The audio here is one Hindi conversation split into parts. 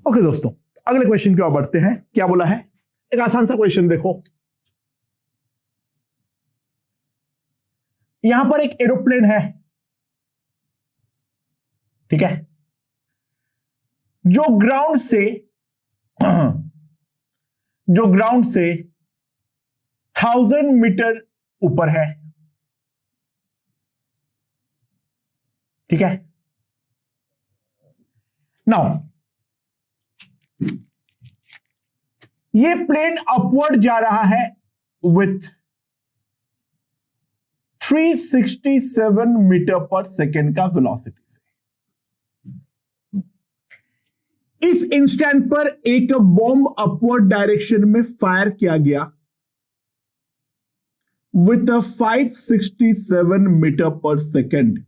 ओके दोस्तों, अगले क्वेश्चन की ओर बढ़ते हैं। क्या बोला है? एक आसान सा क्वेश्चन देखो। यहां पर एक एरोप्लेन है, ठीक है, जो ग्राउंड से 1000 मीटर ऊपर है, ठीक है। नाउ ये प्लेन अपवर्ड जा रहा है विथ 367 मीटर पर सेकेंड का वेलोसिटी से। इस इंस्टेंट पर एक बॉम्ब अपवर्ड डायरेक्शन में फायर किया गया विथ 567 मीटर पर सेकेंड।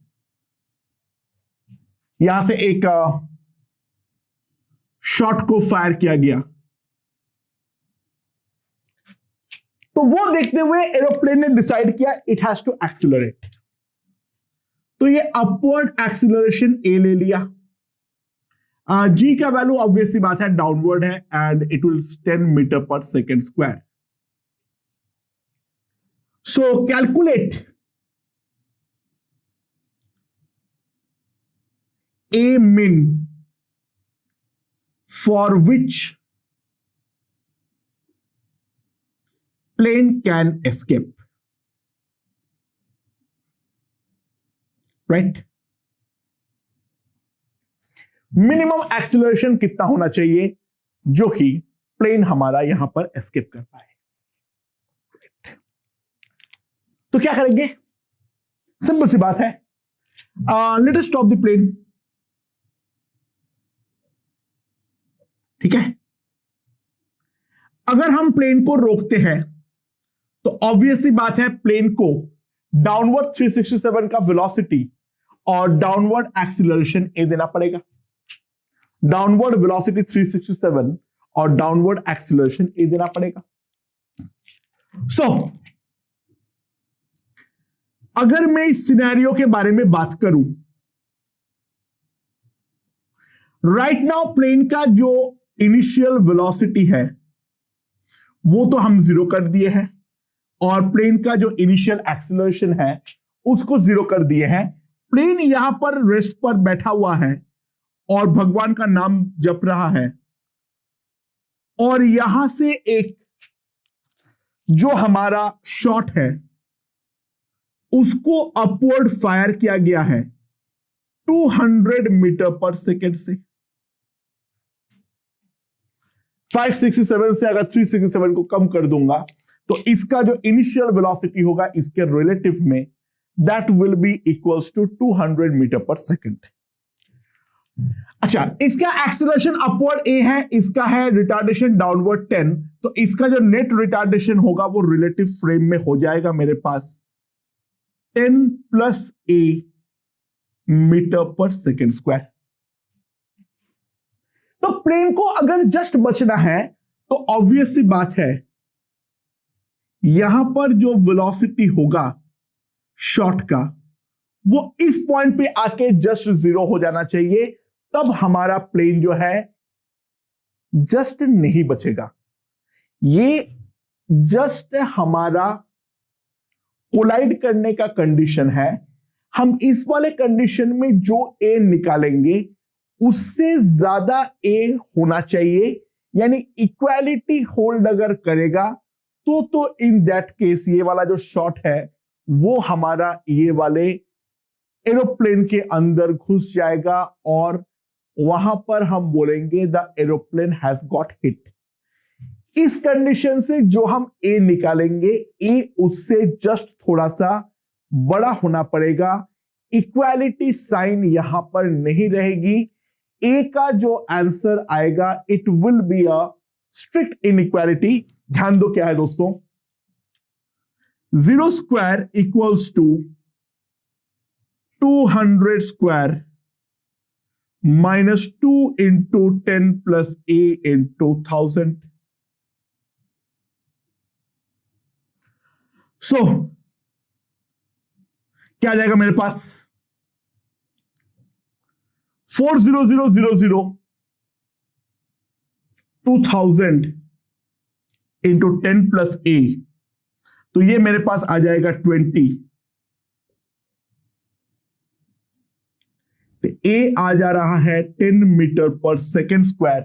यहां से एक शॉट को फायर किया गया, तो वो देखते हुए एरोप्लेन ने डिसाइड किया इट हैज टू एक्सीलरेट। तो ये अपवर्ड एक्सीलरेशन ए ले लिया। जी का वैल्यू ऑब्वियसली बात है डाउनवर्ड है and it will 10 metre per second square. So calculate A min for which plane can escape, right? Minimum acceleration कितना होना चाहिए जो कि प्लेन हमारा यहां पर एस्केप कर पाए? तो क्या करेंगे? सिंपल सी बात है, let us stop the plane, ठीक है। अगर हम प्लेन को रोकते हैं तो ऑब्वियसली बात है प्लेन को डाउनवर्ड 367 का वेलोसिटी और डाउनवर्ड एक्सीलरेशन ए देना पड़ेगा। डाउनवर्ड वेलोसिटी 367 और डाउनवर्ड एक्सीलरेशन ए देना पड़ेगा। सो अगर मैं इस सिनेरियो के बारे में बात करूं, राइट नाउ प्लेन का जो इनिशियल वेलोसिटी है वो तो हम 0 कर दिए हैं और प्लेन का जो इनिशियल एक्सीलरेशन है उसको 0 कर दिए हैं। प्लेन यहां पर रेस्ट पर बैठा हुआ है और भगवान का नाम जप रहा है, और यहां से एक जो हमारा शॉट है उसको अपवर्ड फायर किया गया है 200 मीटर पर सेकेंड से। 567 से अगर 367 को कम कर दूंगा तो इसका जो इनिशियल वेलोसिटी होगा इसके रिलेटिव में that will be equals to 200 metre per second. अच्छा, इसका एक्सीलरेशन अपवर्ड ए है, इसका है रिटार्डेशन डाउनवर्ड 10, तो इसका जो नेट रिटार्डेशन होगा वो रिलेटिव फ्रेम में हो जाएगा मेरे पास 10 प्लस ए मीटर पर सेकेंड स्क्वायर। तो प्लेन को अगर जस्ट बचना है तो ऑब्वियसली बात है यहां पर जो वेलोसिटी होगा शॉट का वो इस पॉइंट पे आके जस्ट 0 हो जाना चाहिए, तब हमारा प्लेन जो है जस्ट नहीं बचेगा। ये जस्ट हमारा कोलाइड करने का कंडीशन है। हम इस वाले कंडीशन में जो ए निकालेंगे उससे ज्यादा ए होना चाहिए, यानी इक्वालिटी होल्ड अगर करेगा तो इन दैट केस ये वाला जो शॉट है वो हमारा ये वाले एरोप्लेन के अंदर घुस जाएगा और वहां पर हम बोलेंगे the aeroplane has got hit. इस कंडीशन से जो हम ए निकालेंगे ए उससे जस्ट थोड़ा सा बड़ा होना पड़ेगा, इक्वालिटी साइन यहां पर नहीं रहेगी। ए का जो आंसर आएगा it will be a strict inequality. ध्यान दो क्या है दोस्तों, 0 square equals to 200 square minus 2 into 10 plus A into 1000। So क्या आ जाएगा मेरे पास 40000 2000 इंटू 10 प्लस ए, तो ये मेरे पास आ जाएगा 20। तो ए आ जा रहा है 10 मीटर पर सेकेंड स्क्वायर।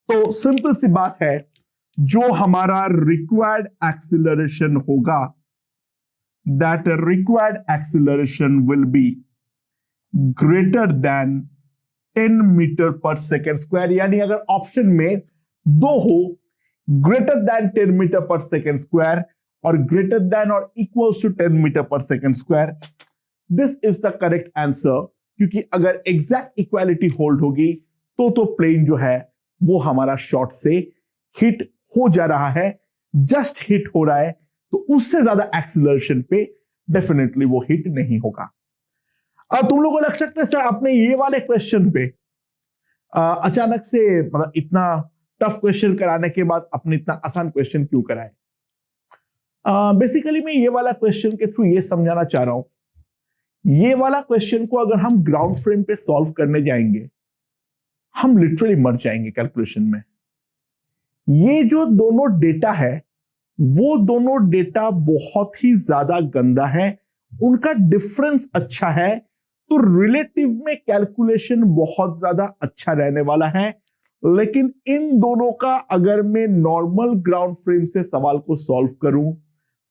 तो सिंपल सी बात है, जो हमारा रिक्वायर्ड एक्सीलरेशन होगा, that required acceleration will be greater than 10 metre per second square. यानी अगर ऑप्शन में दो हो, greater than 10 metre per second square और ग्रेटर देन और equals to 10 metre per second square, this is the correct answer. क्योंकि अगर एग्जैक्ट इक्वालिटी होल्ड होगी तो प्लेन जो है वो हमारा शॉर्ट से हिट हो जा रहा है, जस्ट हिट हो रहा है, तो उससे ज्यादा एक्सीलरेशन पे डेफिनेटली वो हिट नहीं होगा। अब तुम लोगों को लग सकता है सर आपने ये वाले क्वेश्चन पे अचानक से मतलब इतना टफ क्वेश्चन कराने के बाद अपने इतना आसान क्वेश्चन क्यों कराए। बेसिकली मैं ये वाला क्वेश्चन के थ्रू ये समझाना चाह रहा हूं, ये वाला क्वेश्चन को अगर हम ग्राउंड फ्रेम पे सॉल्व करने जाएंगे, हम लिटरली मर जाएंगे कैलकुलेशन में। ये जो दोनों डेटा है, वो दोनों डेटा बहुत ही ज्यादा गंदा है, उनका डिफरेंस अच्छा है, तो रिलेटिव में कैलकुलेशन बहुत ज्यादा अच्छा रहने वाला है। लेकिन इन दोनों का अगर मैं नॉर्मल ग्राउंड फ्रेम से सवाल को सॉल्व करूं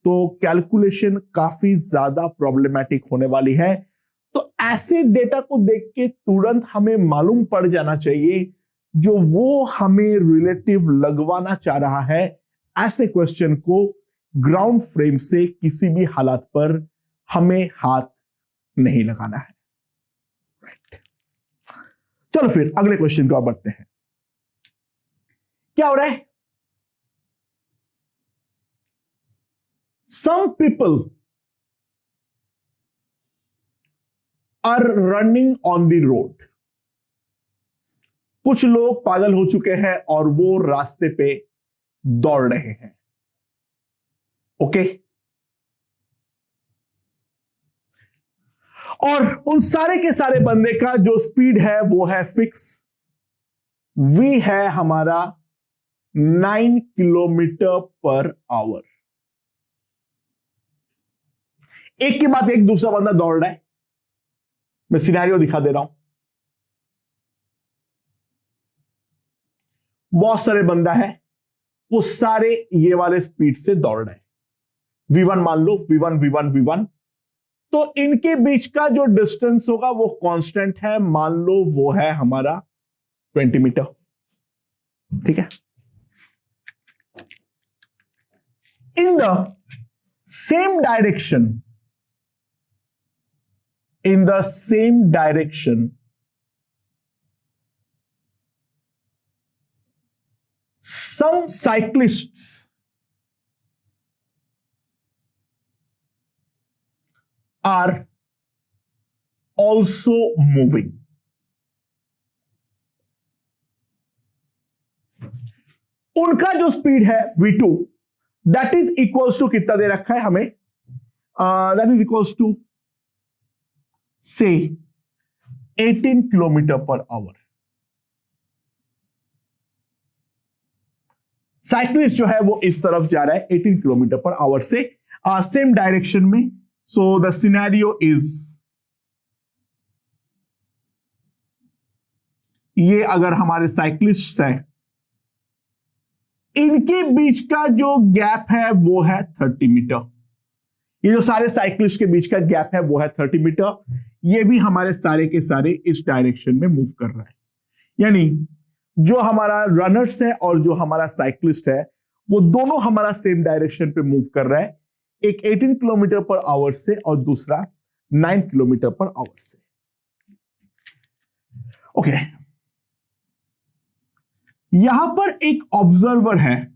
तो कैलकुलेशन काफी ज्यादा प्रॉब्लमैटिक होने वाली है। तो ऐसे डेटा को देख के तुरंत हमें मालूम पड़ जाना चाहिए जो वो हमें रिलेटिव लगवाना चाह रहा है, ऐसे क्वेश्चन को ग्राउंड फ्रेम से किसी भी हालात पर हमें हाथ नहीं लगाना है। राइट, चलो फिर अगले क्वेश्चन को बढ़ते हैं। क्या हो रहा है? Some people are running on the road. कुछ लोग पागल हो चुके हैं और वो रास्ते पे दौड़ रहे हैं। ओके, और उन सारे के सारे बंदे का जो स्पीड है वो है फिक्स, वी है हमारा 9 किलोमीटर पर आवर। एक के बाद एक दूसरा बंदा दौड़ रहा है। मैं सिनेरियो दिखा दे रहा हूं। बहुत सारे बंदा है, वो सारे ये वाले स्पीड से दौड़ रहे हैं। V1 मान लो, V1 तो इनके बीच का जो डिस्टेंस होगा वो कांस्टेंट है, मान लो वो है हमारा 20 मीटर। ठीक है। In the same direction, in the same direction, some cyclists are also moving. उनका जो स्पीड है V2, that is equals to कितना दे रखा है हमें, दैट इज इक्वल्स टू से 18 किलोमीटर पर आवर। साइक्लिस्ट जो है वो इस तरफ जा रहा है 18 किलोमीटर पर आवर से सेम डायरेक्शन में। सो द सिनेरियो इज, ये अगर हमारे साइक्लिस्ट है, इनके बीच का जो गैप है वो है 30 मीटर। ये जो सारे साइक्लिस्ट के बीच का गैप है वो है 30 मीटर। ये भी हमारे सारे के सारे इस डायरेक्शन में मूव कर रहा है। यानी जो हमारा रनर्स है और जो हमारा साइक्लिस्ट है वो दोनों हमारा सेम डायरेक्शन पे मूव कर रहा है, एक 18 किलोमीटर पर आवर से और दूसरा 9 किलोमीटर पर आवर से। ओके, यहां पर एक ऑब्जर्वर है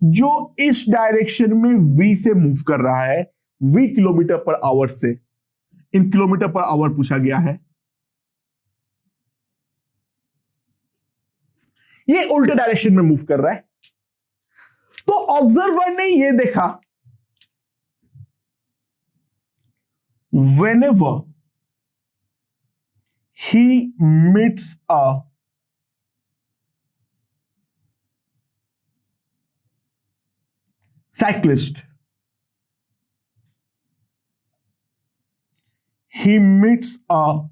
जो इस डायरेक्शन में V से मूव कर रहा है, V किलोमीटर पर आवर से। इन किलोमीटर पर आवर पूछा गया है। ये उल्टे डायरेक्शन में मूव कर रहा है। तो ऑब्जर्वर ने ये देखा, whenever he meets a cyclist. He meets a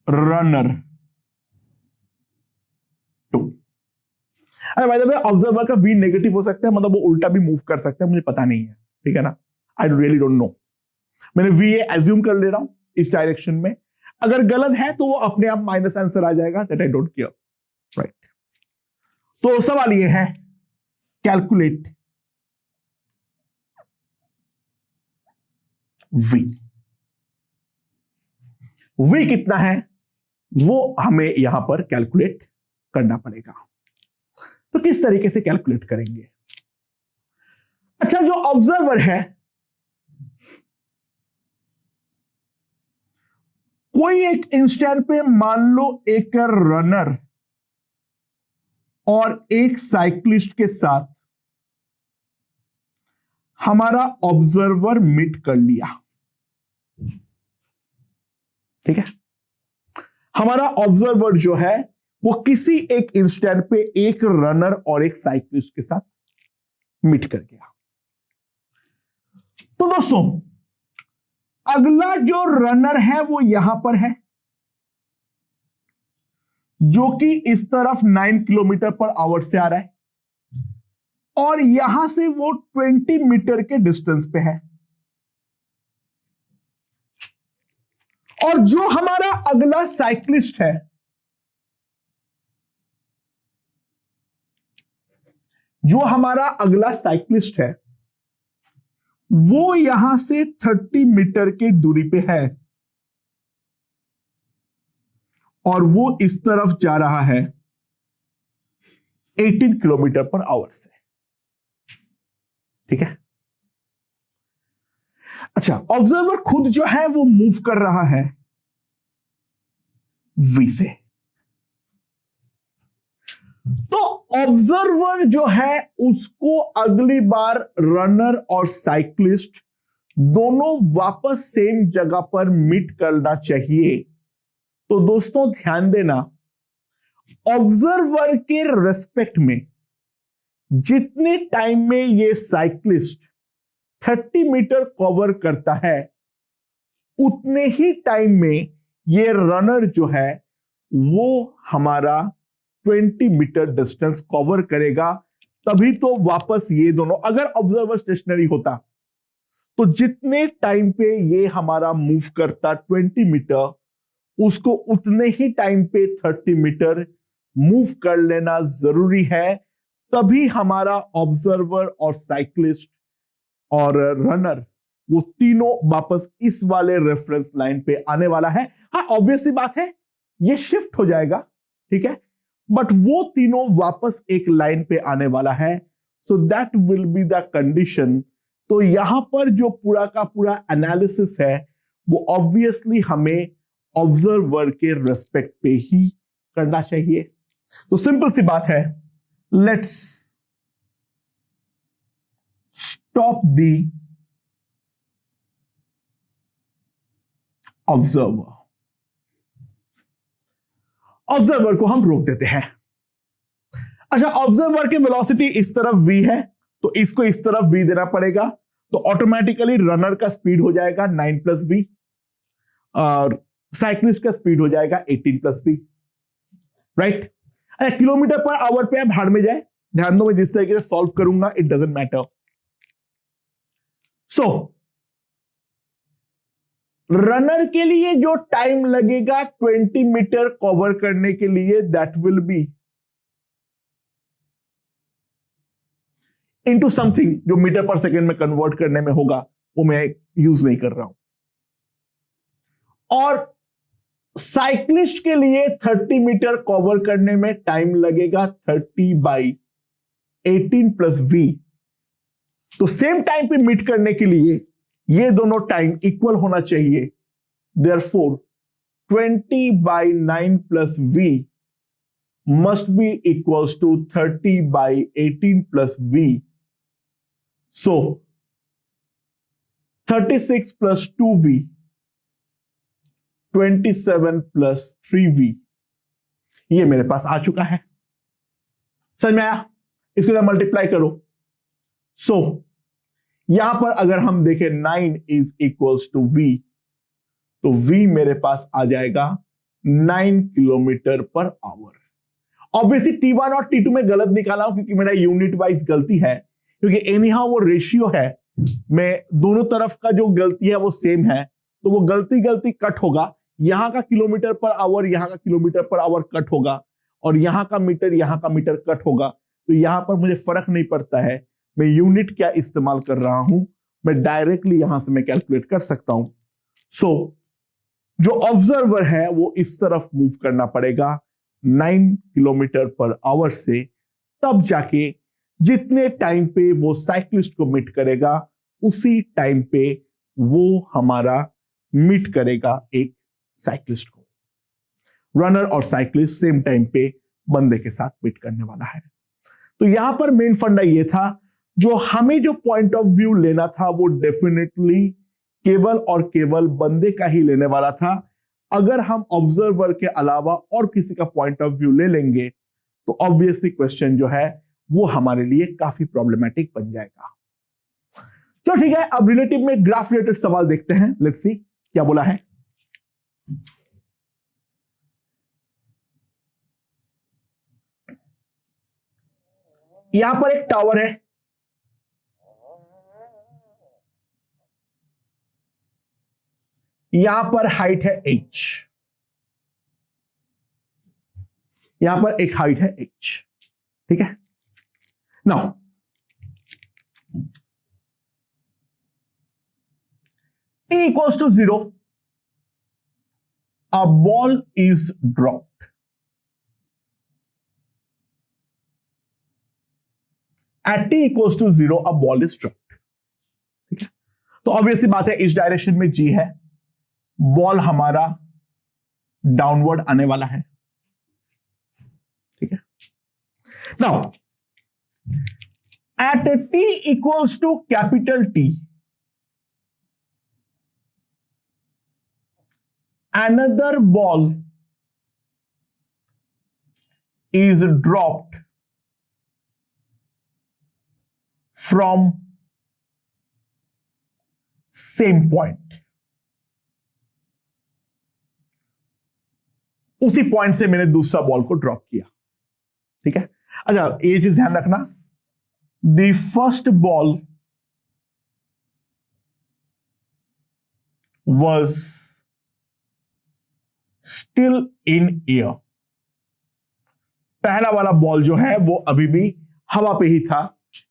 runner too. अरे बाय द वे ऑब्जर्वर का वी नेगेटिव हो सकता है, मतलब वो उल्टा भी मूव कर सकता है, मुझे पता नहीं है, ठीक है ना, आई रियली डोंट नो। मैंने वी एज्यूम कर ले रहा हूं इस डायरेक्शन में, अगर गलत है तो वो अपने आप माइनस आंसर आ जाएगा, that I don't care, right. तो सवाल ये है, कैलकुलेट वी। वी कितना है वो हमें यहां पर कैलकुलेट करना पड़ेगा। तो किस तरीके से कैलकुलेट करेंगे? अच्छा, जो ऑब्जर्वर है, कोई एक इंस्टेंट पे मान लो एक रनर और एक साइक्लिस्ट के साथ हमारा ऑब्जर्वर मीट कर लिया, ठीक है। हमारा ऑब्जर्वर जो है वो किसी एक इंस्टेंट पे एक रनर और एक साइक्लिस्ट के साथ मीट कर गया। तो दोस्तों, अगला जो रनर है वो यहां पर है, जो कि इस तरफ 9 किलोमीटर पर आवर से आ रहा है, और यहां से वो 20 मीटर के डिस्टेंस पे है। और जो हमारा अगला साइक्लिस्ट है, जो हमारा अगला साइक्लिस्ट है, वो यहां से 30 मीटर की दूरी पे है, और वो इस तरफ जा रहा है 18 किलोमीटर पर आवर से, ठीक है। अच्छा, ऑब्जर्वर खुद जो है वो मूव कर रहा है वी से। तो ऑब्जर्वर जो है उसको अगली बार रनर और साइक्लिस्ट दोनों वापस सेम जगह पर मीट करना चाहिए। तो दोस्तों ध्यान देना, ऑब्जर्वर के रेस्पेक्ट में जितने टाइम में ये साइक्लिस्ट 30 मीटर कवर करता है, उतने ही टाइम में ये रनर जो है वो हमारा 20 मीटर डिस्टेंस कवर करेगा। तभी तो वापस ये दोनों, अगर ऑब्जर्वर स्टेशनरी होता तो जितने टाइम पे ये हमारा मूव करता 20 मीटर, उसको उतने ही टाइम पे 30 मीटर मूव कर लेना जरूरी है। तभी हमारा ऑब्जर्वर और साइक्लिस्ट और रनर वो तीनों वापस इस वाले रेफरेंस लाइन पे आने वाला है। हाँ, ऑब्वियस सी बात है, ये शिफ्ट हो जाएगा, ठीक है, बट वो तीनों वापस एक लाइन पे आने वाला है। So that will be the condition. तो यहां पर जो पूरा का पूरा एनालिसिस है वो ऑब्वियसली हमें ऑब्जर्वर के रेस्पेक्ट पे ही करना चाहिए। तो सिंपल सी बात है, let's stop the observer. Observer को हम रोक देते हैं। अच्छा, ऑब्जर्वर की वेलोसिटी इस तरफ v है, तो इसको इस तरफ v देना पड़ेगा। तो ऑटोमेटिकली रनर का स्पीड हो जाएगा 9 प्लस v, और साइक्लिस्ट का स्पीड हो जाएगा 18 प्लस v, राइट। अच्छा, किलोमीटर पर आवर पे भाड़ में जाए, ध्यान दो मैं जिस तरीके से सॉल्व करूंगा it doesn't matter. So runner के लिए जो टाइम लगेगा 20 मीटर कवर करने के लिए, that will B into something जो मीटर पर सेकेंड में कन्वर्ट करने में होगा, वो मैं यूज नहीं कर रहा हूं। और साइक्लिस्ट के लिए 30 मीटर कवर करने में टाइम लगेगा 30/18 प्लस v। तो सेम टाइम पे मीट करने के लिए ये दोनों टाइम इक्वल होना चाहिए। Therefore 20/9 plus v must be equals to 30/18 plus v. So 36 plus 2v, 27 plus 3v, ये मेरे पास आ चुका है। समझ में आया? इसके साथ मल्टीप्लाई करो। सो यहां पर अगर हम देखें 9 इज इक्वल्स टू v, तो v मेरे पास आ जाएगा 9 kilometre per hour. Obviously T1 और T2 में गलत निकाला हूं क्योंकि मेरा यूनिट वाइज गलती है, क्योंकि एनीहाउ वो रेशियो है, मैं दोनों तरफ का जो गलती है वो सेम है, तो वो गलती कट होगा। यहां का किलोमीटर पर आवर यहां का किलोमीटर पर आवर कट होगा, और यहां का मीटर कट होगा। तो यहां पर मुझे फर्क नहीं पड़ता है मैं यूनिट क्या इस्तेमाल कर रहा हूं, मैं डायरेक्टली यहां से मैं कैलकुलेट कर सकता हूं। सो जो ऑब्जर्वर है वो इस तरफ मूव करना पड़ेगा 9 किलोमीटर पर आवर से, तब जाके जितने टाइम पे वो साइक्लिस्ट को मीट करेगा उसी टाइम पे वो हमारा मीट करेगा एक साइक्लिस्ट को। रनर और साइक्लिस्ट सेम टाइम पे बंदे के साथ मीट करने वाला है। तो यहां पर मेन फंडा ये था, जो हमें जो पॉइंट ऑफ व्यू लेना था वो डेफिनेटली केवल और केवल बंदे का ही लेने वाला था। अगर हम ऑब्जर्वर के अलावा और किसी का पॉइंट ऑफ व्यू ले लेंगे तो ऑब्वियसली क्वेश्चन जो है वो हमारे लिए काफी प्रॉब्लमेटिक बन जाएगा। तो ठीक है, अब रिलेटिव में ग्राफ रिलेटेड सवाल देखते हैं। लेट्स सी क्या बोला है। यहां पर एक टावर है, यहां पर हाइट है h, यहां पर एक हाइट है h, ठीक है। Now t equals to 0, a ball is dropped at t equals to 0, a ball is dropped, ठीक है। तो ऑब्वियसली बात है इस डायरेक्शन में g है, बॉल हमारा डाउनवर्ड आने वाला है, ठीक है। Now at t equals to capital T, another ball is dropped from same point, उसी पॉइंट से मैंने दूसरा बॉल को ड्रॉप किया, ठीक है। अच्छा ये चीज ध्यान रखना, the first ball was still in air, पहला वाला बॉल जो है वो अभी भी हवा पे ही था,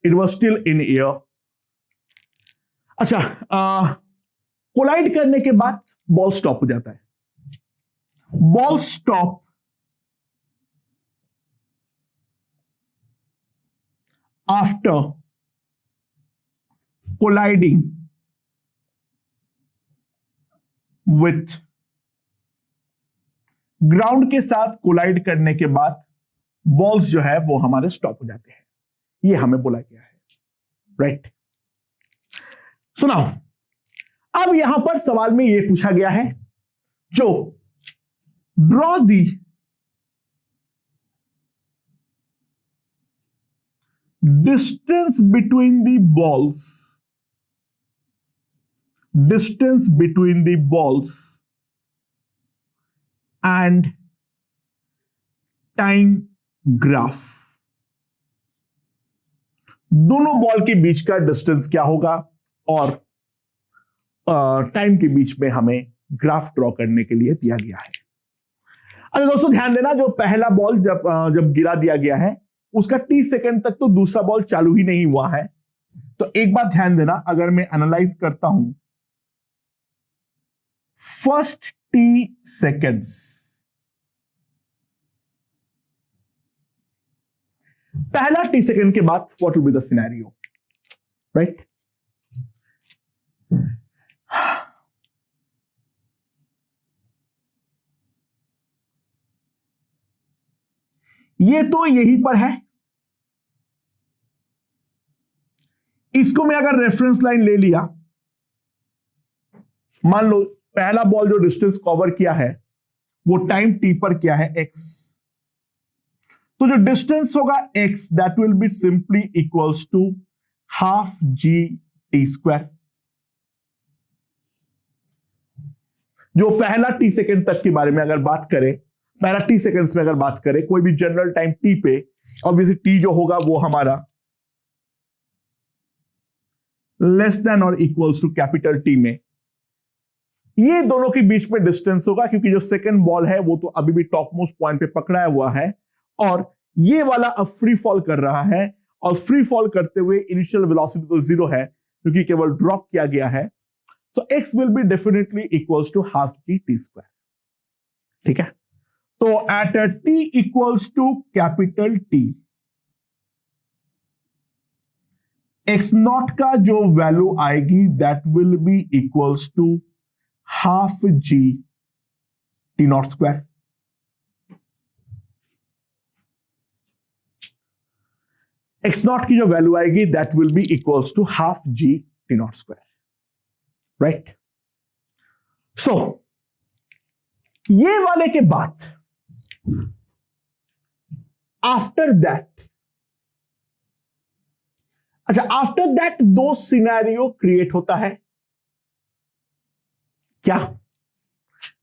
it was still in air. अच्छा कोलाइड करने के बाद बॉल स्टॉप हो जाता है, ball stop after colliding with, ground के साथ कोलाइड करने के बाद बॉल्स जो है वो हमारे स्टॉप हो जाते हैं, ये हमें बोला गया है, राइट। सुनाओ, अब यहां पर सवाल में यह पूछा गया है, जो draw the distance between the balls, distance between the balls and time graph, दोनों बॉल के बीच का डिस्टेंस क्या होगा और टाइम के बीच में हमें ग्राफ ड्रॉ करने के लिए दिया गया है। अच्छा दोस्तों ध्यान देना, जो पहला बॉल जब गिरा दिया गया है उसका 30 सेकंड तक तो दूसरा बॉल चालू ही नहीं हुआ है। तो एक बात ध्यान देना, अगर मैं एनालाइज करता हूं, फर्स्ट t सेकेंड्स, पहला t सेकेंड के बाद what will be the scenario, right. ये तो यहीं पर है, इसको मैं अगर रेफरेंस लाइन ले लिया, मान लो पहला बॉल जो डिस्टेंस कवर किया है वो टाइम टी पर क्या है, x। तो जो डिस्टेंस होगा x, that will be simply equals to half g t square. जो पहला टी सेकेंड तक के बारे में अगर बात करें, पहला टी सेकेंड्स में अगर बात करें कोई भी जनरल टाइम टी पे, ऑब्वियसली टी जो होगा वो हमारा लेस देन और इक्वल्स टू कैपिटल टी में ये दोनों के बीच में डिस्टेंस होगा, क्योंकि जो सेकंड बॉल है वो तो अभी भी टॉप मोस्ट पॉइंट पे पकड़ा हुआ है और ये वाला अब फ्री फॉल कर रहा है, और फ्री फॉल करते हुए इनिशियल वेलोसिटी तो जीरो है क्योंकि केवल ड्रॉप किया गया है। So x will be definitely equals to half g t square. ठीक है, तो at t equals to capital T, x naught का जो वैल्यू आएगी that will be equals to half g t naught square. x naught की जो वैल्यू आएगी that will be equals to half g t naught square, right. So ये वाले के बाद आफ्टर दैट, अच्छा आफ्टर दैट दो सिनेरियो क्रिएट होता है। क्या?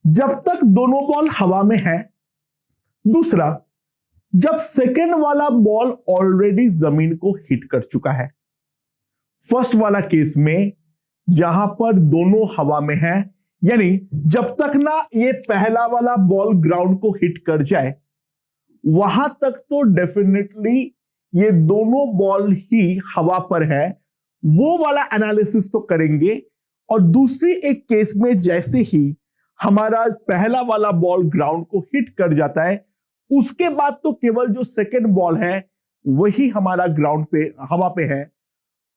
जब तक दोनों बॉल हवा में है, दूसरा जब सेकेंड वाला बॉल ऑलरेडी जमीन को हिट कर चुका है। फर्स्ट वाला केस में जहां पर दोनों हवा में है, यानी जब तक ना ये पहला वाला बॉल ग्राउंड को हिट कर जाए वहां तक तो डेफिनेटली ये दोनों बॉल ही हवा पर है, वो वाला एनालिसिस तो करेंगे। और दूसरी एक केस में जैसे ही हमारा पहला वाला बॉल ग्राउंड को हिट कर जाता है, उसके बाद तो केवल जो सेकंड बॉल है वही हमारा ग्राउंड पे हवा पे है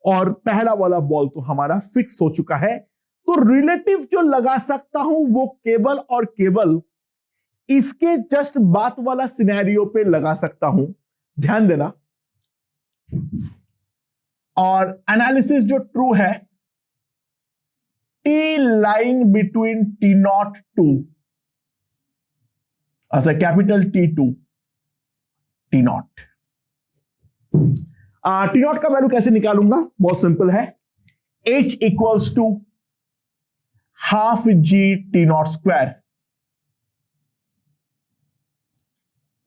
और पहला वाला बॉल तो हमारा फिक्स हो चुका है। तो रिलेटिव जो लगा सकता हूं वो केवल और केवल इसके जस्ट बात वाला सिनेरियो पे लगा सकता हूं, ध्यान देना। और एनालिसिस जो ट्रू है, t lying between t naught to, अच्छा capital T to t naught. T naught का वैल्यू कैसे निकालूंगा, बहुत सिंपल है, h equals to half g t naught square.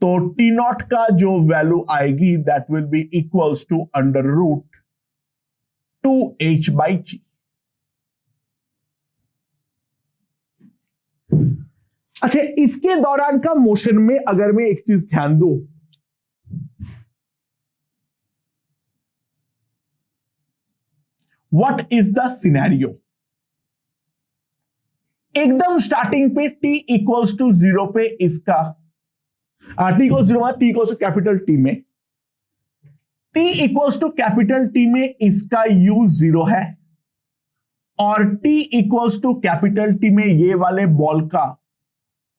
तो टी नॉट का जो वैल्यू आएगी that will be equals to under root 2h by g. अच्छा, इसके दौरान का मोशन में अगर मैं एक चीज ध्यान दूं, व्हाट इज द सिनेरियो, एकदम स्टार्टिंग पे t इक्वल्स टू 0 पे इसका t equals 0 t equals to capital T में, t equals to capital T में इसका u 0 है और t equals to capital T में ये वाले बॉल का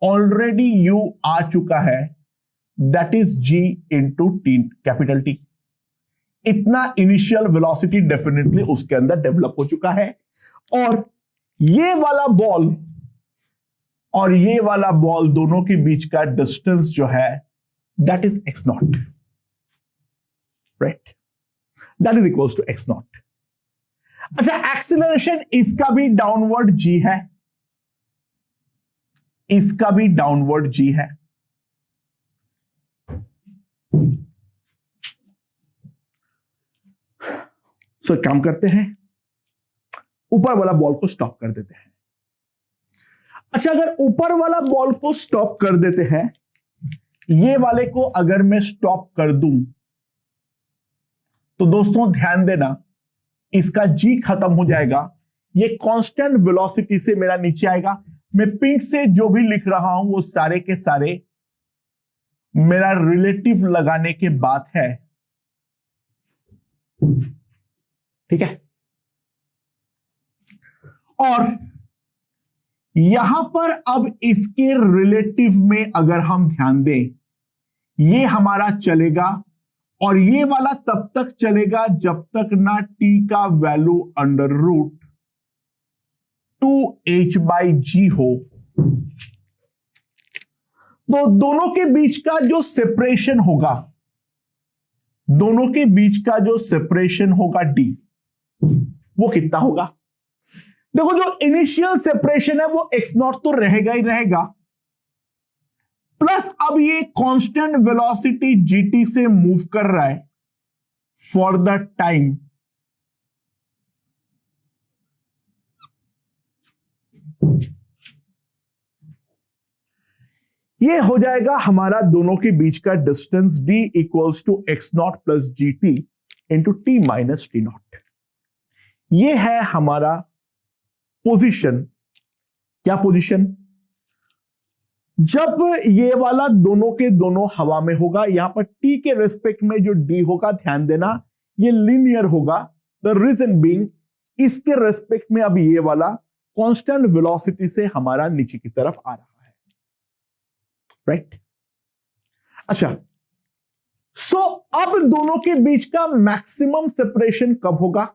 ऑलरेडी u आ चुका है, that is g into T capital T. इतना इनिशियल वेलोसिटी डेफिनेटली उसके अंदर डेवलप हो चुका है और ये वाला बॉल और ये वाला बॉल दोनों के बीच का डिस्टेंस जो है that is x naught, right, that is equals to x naught. अच्छा, एक्सीलरेशन इसका भी डाउनवर्ड g है, इसका भी डाउनवर्ड g है। सो काम करते हैं, ऊपर वाला बॉल को स्टॉप कर देते हैं। अच्छा, अगर ऊपर वाला बॉल को स्टॉप कर देते हैं, ये वाले को अगर मैं स्टॉप कर दूं तो दोस्तों ध्यान देना, इसका जी खत्म हो जाएगा, ये कांस्टेंट वेलोसिटी से मेरा नीचे आएगा। मैं पिंक से जो भी लिख रहा हूं वो सारे के सारे मेरा रिलेटिव लगाने के बाद है, ठीक है। और यहां पर अब इसके रिलेटिव में अगर हम ध्यान दें, ये हमारा चलेगा और ये वाला तब तक चलेगा जब तक ना t का वैल्यू अंडर रूट 2h/g हो, तो दोनों के बीच का जो सेपरेशन होगा, दोनों के बीच का जो सेपरेशन होगा d, वो कितना होगा? देखो जो इनिशियल सेपरेशन है वो x0 तो रहेगा ही रहेगा, प्लस अब ये कांस्टेंट वेलोसिटी gt से मूव कर रहा है फॉर द टाइम, ये हो जाएगा हमारा दोनों के बीच का distance d equals to x0 plus gt into t minus t naught. ये है हमारा पोजीशन। क्या पोजीशन? जब ये वाला दोनों के दोनों हवा में होगा, यहां पर t के रेस्पेक्ट में जो d होगा, ध्यान देना ये लीनियर होगा। द रीजन बीइंग, इसके रेस्पेक्ट में अब ये वाला कांस्टेंट वेलोसिटी से हमारा नीचे की तरफ आ रहा है, राइट? अच्छा, सो अब दोनों के बीच का मैक्सिमम सेपरेशन कब होगा?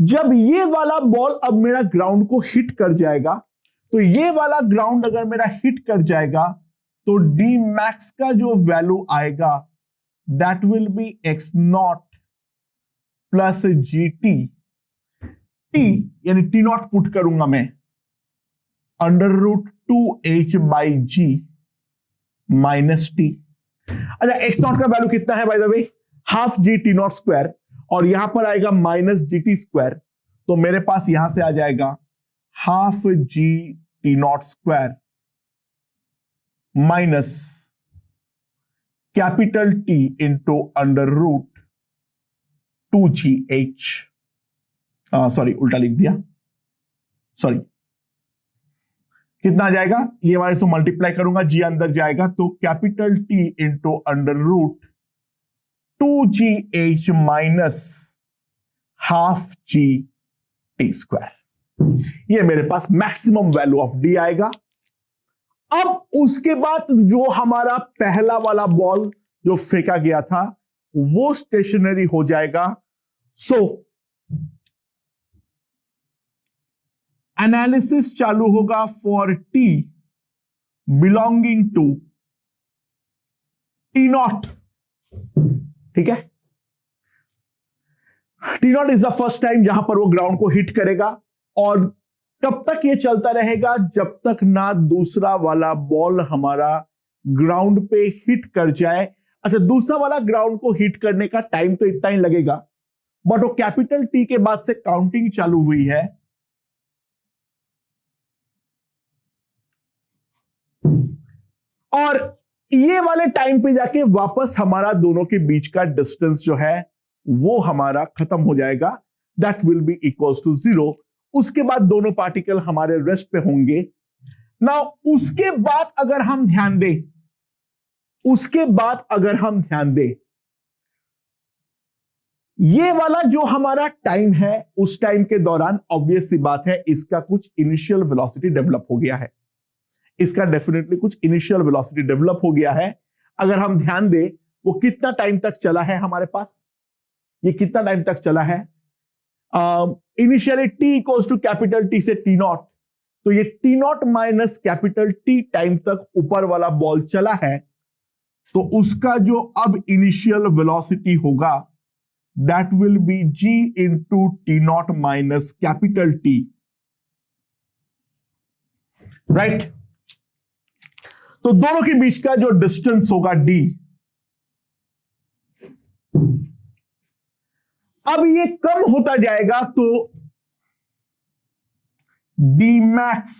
जब ये वाला बॉल अब मेरा ग्राउंड को हिट कर जाएगा, तो ये वाला ग्राउंड अगर मेरा हिट कर जाएगा तो d मैक्स का जो वैल्यू आएगा that will B x0 plus gt, t यानी t नॉट पुट करूंगा मैं, under root 2h/g minus t। अच्छा, x0 का वैल्यू कितना है by the way? Half g t naught square, और यहां पर आएगा माइनस gt स्क्वायर, तो मेरे पास यहां से आ जाएगा half g t naught square minus capital T into under root 2gh, sorry उल्टा लिख दिया, सॉरी, कितना आ जाएगा? ये वाले से मल्टीप्लाई करूंगा, g अंदर जाएगा, तो capital T into under root 2gh minus half g t square. ये मेरे पास मैक्सिमम वैल्यू ऑफ d आएगा। अब उसके बाद जो हमारा पहला वाला बॉल जो फेंका गया था वो स्टेशनरी हो जाएगा। सो एनालिसिस चालू होगा for t belonging to t naught, ठीक है? t naught is the first time जहां पर वो ग्राउंड को हिट करेगा, और कब तक ये चलता रहेगा? जब तक ना दूसरा वाला बॉल हमारा ग्राउंड पे हिट कर जाए। अच्छा, दूसरा वाला ग्राउंड को हिट करने का टाइम तो इतना ही लगेगा, बट वो कैपिटल T के बाद से काउंटिंग चालू हुई है, और ये वाले टाइम पे जाके वापस हमारा दोनों के बीच का डिस्टेंस जो है वो हमारा खत्म हो जाएगा, that will be equals to 0। उसके बाद दोनों पार्टिकल हमारे रेस्ट पे होंगे। नाउ उसके बाद अगर हम ध्यान दें, उसके बाद अगर हम ध्यान दें, ये वाला जो हमारा टाइम है, उस टाइम के दौरान ऑब्वियस सी बात है इसका कुछ इनिशियल वेलोसिटी डेवलप हो गया है, इसका डेफिनेटली कुछ इनिशियल वेलोसिटी डेवलप हो गया है। अगर हम ध्यान दें वो कितना टाइम तक चला है हमारे पास, ये कितना टाइम तक चला है? Initially t equals to capital T से t नॉट, तो ये t naught minus capital T time तक ऊपर वाला बॉल चला है, तो उसका जो अब इनिशियल वेलोसिटी होगा that will B g into T not minus capital T, right? तो दोनों के बीच का जो डिस्टेंस होगा d, अब ये कम होता जाएगा, तो d max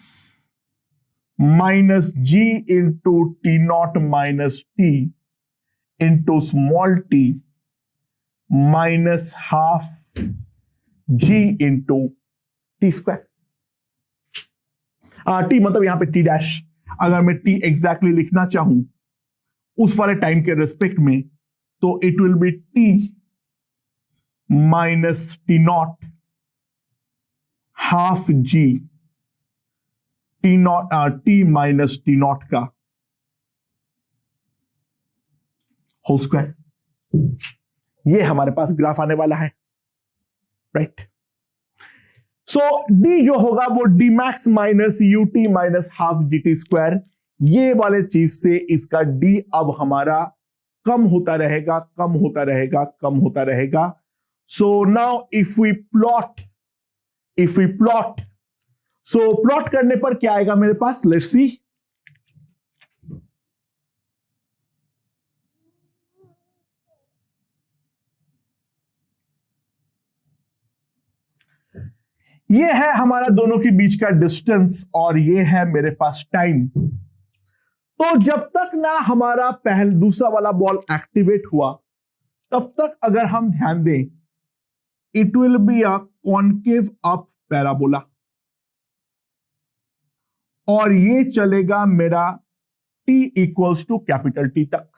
minus g into T not minus t into small t minus half g into T square. t मतलब यहां पे t डैश, अगर मैं t एग्जैक्टली लिखना चाहूं उस वाले टाइम के रेस्पेक्ट में, तो it will B t minus T not half g T not t minus T naught का होल स्क्वायर। ये हमारे पास ग्राफ आने वाला है, राइट? सो डी जो होगा वो D max minus UT minus half g t square, ये वाले चीज से इसका डी अब हमारा कम होता रहेगा, कम होता रहेगा, कम होता रहेगा. So now if we plot, so plot करने पर क्या आएगा मेरे पास, लेट्स सी. ये है हमारा दोनों के बीच का डिस्टेंस और ये है मेरे पास टाइम. तो जब तक ना हमारा दूसरा वाला बॉल एक्टिवेट हुआ तब तक अगर हम ध्यान दें, it will be a concave up parabola और ये चलेगा मेरा t equals to capital T तक,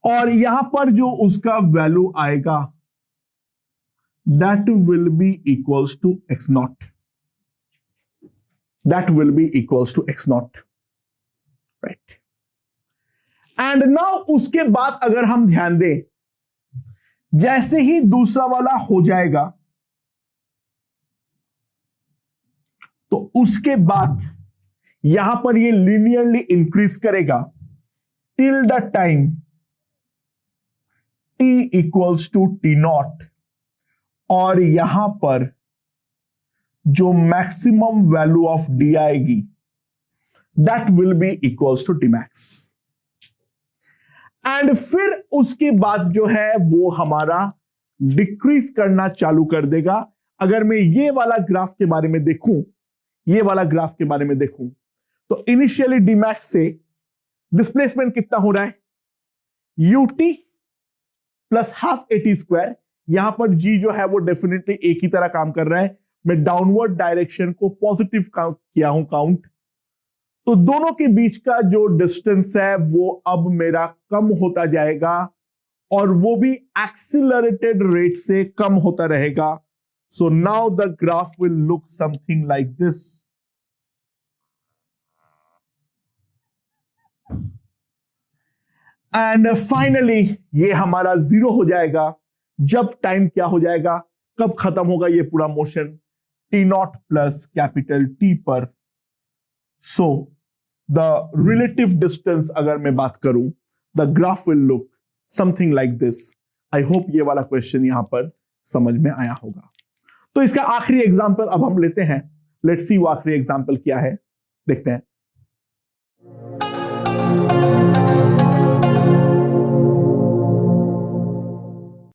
और यहां पर जो उसका वैल्यू आएगा that will be equals to x naught. That will be equals to x naught, right? And now उसके बाद अगर हम ध्यान दें, जैसे ही दूसरा वाला हो जाएगा तो उसके बाद यहां पर ये लिनियरली इंक्रीज करेगा till the time t equals to t naught, और यहां पर जो मैक्सिमम वैल्यू ऑफ डी आएगी that will be equals to t max. And फिर उसके बाद जो है वो हमारा डिक्रीज करना चालू कर देगा. अगर मैं ये वाला ग्राफ के बारे में देखूं, ये वाला ग्राफ के बारे में देखूं, तो इनिशियली डी मैक्स से डिस्प्लेसमेंट कितना हो रहा है, UT plus half eighty square. यहां पर जी जो है वो डेफिनेटली एक ही तरह काम कर रहा है. मैं डाउनवर्ड डायरेक्शन को पॉजिटिव किया हूं काउंट, तो दोनों के बीच का जो डिस्टेंस है वो अब मेरा कम होता जाएगा और वो भी एक्सिलरेटेड रेट से कम होता रहेगा. So now the graph will look something like this. And finally ये हमारा जीरो हो जाएगा जब टाइम क्या हो जाएगा, कब खत्म होगा ये पूरा motion, T not plus capital T पर. सो द रिलेटिव डिस्टेंस अगर मैं बात करूं, the graph will look something like this. I hope ये वाला क्वेश्चन यहां पर समझ में आया होगा. तो इसका आखिरी एग्जाम्पल अब हम लेते हैं. लेट्स सी वो आखिरी एग्जाम्पल क्या है, देखते हैं.